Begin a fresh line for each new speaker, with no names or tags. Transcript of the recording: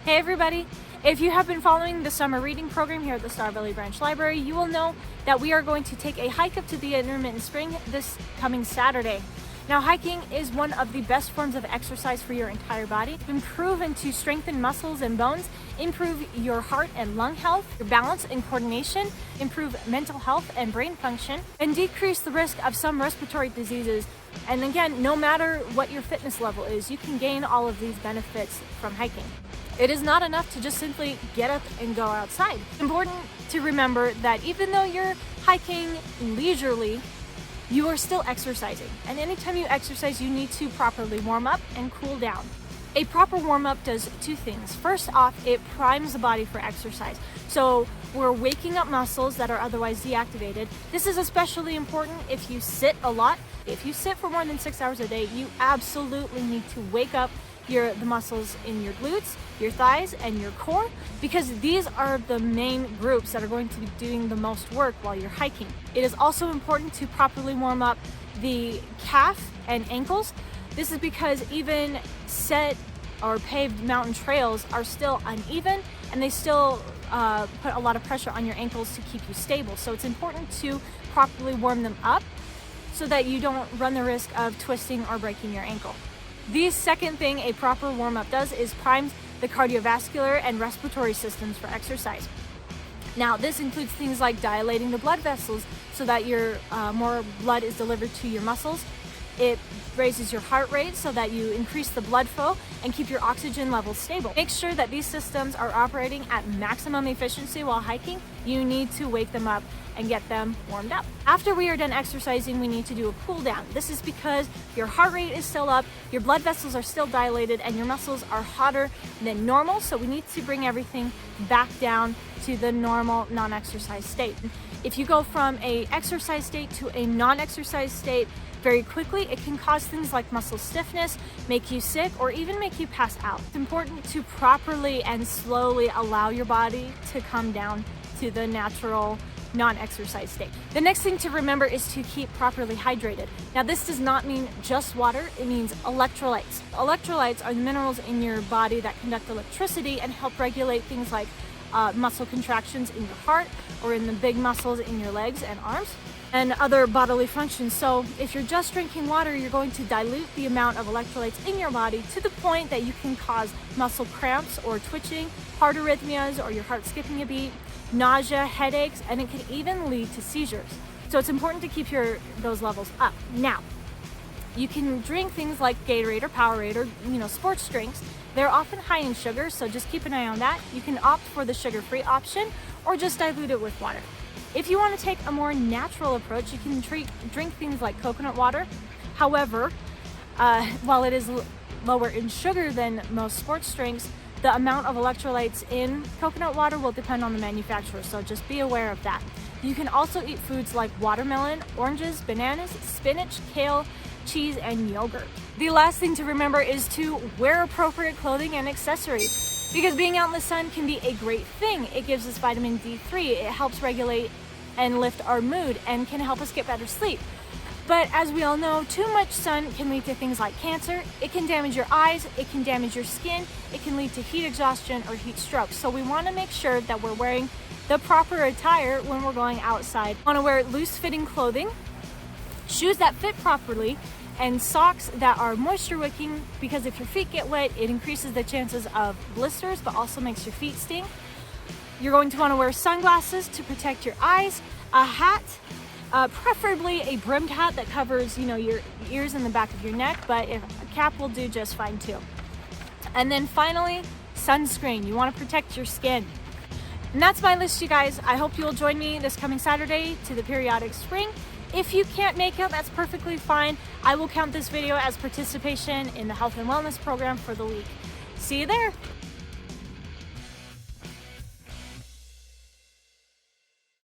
Hey everybody! If you have been following the summer reading program here at the Star Valley Branch Library, you will know that we are going to take a hike up to the intermittent spring this coming Saturday. Now, hiking is one of the best forms of exercise for your entire body. It's been proven to strengthen muscles and bones, improve your heart and lung health, your balance and coordination, improve mental health and brain function, and decrease the risk of some respiratory diseases. And again, no matter what your fitness level is, you can gain all of these benefits from hiking. It is not enough to just simply get up and go outside. It's important to remember that even though you're hiking leisurely, you are still exercising. And anytime you exercise, you need to properly warm up and cool down. A proper warm-up does two things. First off, it primes the body for exercise. So we're waking up muscles that are otherwise deactivated. This is especially important if you sit a lot. If you sit for more than 6 hours a day, you absolutely need to wake up the muscles in your glutes, your thighs, and your core, because these are the main groups that are going to be doing the most work while you're hiking. It is also important to properly warm up the calf and ankles. This is because even set or paved mountain trails are still uneven, and they still put a lot of pressure on your ankles to keep you stable. So it's important to properly warm them up so that you don't run the risk of twisting or breaking your ankle. The second thing a proper warm-up does is primes the cardiovascular and respiratory systems for exercise. Now, this includes things like dilating the blood vessels so that more blood is delivered to your muscles. It raises your heart rate so that you increase the blood flow and keep your oxygen levels stable. Make sure that these systems are operating at maximum efficiency while hiking. You need to wake them up and get them warmed up. After we are done exercising, we need to do a cool down. This is because your heart rate is still up, your blood vessels are still dilated, and your muscles are hotter than normal, so we need to bring everything back down to the normal non-exercise state. If you go from an exercise state to a non-exercise state very quickly, it can cause things like muscle stiffness, make you sick, or even make you pass out. It's important to properly and slowly allow your body to come down to the natural non-exercise state. The next thing to remember is to keep properly hydrated. Now, this does not mean just water, it means electrolytes. Electrolytes are the minerals in your body that conduct electricity and help regulate things like muscle contractions in your heart or in the big muscles in your legs and arms, and other bodily functions. So if you're just drinking water, you're going to dilute the amount of electrolytes in your body to the point that you can cause muscle cramps or twitching, heart arrhythmias, or your heart skipping a beat, nausea, headaches, and it can even lead to seizures. So it's important to keep those levels up. Now, you can drink things like Gatorade or Powerade or sports drinks. They're often high in sugar, so just keep an eye on that. You can opt for the sugar-free option or just dilute it with water. If you want to take a more natural approach, you can drink things like coconut water. However, while it is lower in sugar than most sports drinks, the amount of electrolytes in coconut water will depend on the manufacturer, so just be aware of that. You can also eat foods like watermelon, oranges, bananas, spinach, kale, cheese, and yogurt. The last thing to remember is to wear appropriate clothing and accessories, because being out in the sun can be a great thing. It gives us vitamin D3, it helps regulate and lift our mood, and can help us get better sleep. But as we all know, too much sun can lead to things like cancer. It can damage your eyes, it can damage your skin, it can lead to heat exhaustion or heat stroke. So we want to make sure that we're wearing the proper attire when we're going outside. We want to wear loose-fitting clothing, shoes that fit properly, and socks that are moisture wicking, because if your feet get wet, it increases the chances of blisters, but also makes your feet sting. You're going to want to wear sunglasses to protect your eyes, a hat, preferably a brimmed hat that covers, your ears and the back of your neck, but a cap will do just fine too. And then finally, sunscreen. You want to protect your skin. And that's my list, you guys. I hope you'll join me this coming Saturday to the periodic spring. If you can't make it, that's perfectly fine. I will count this video as participation in the health and wellness program for the week. See you there.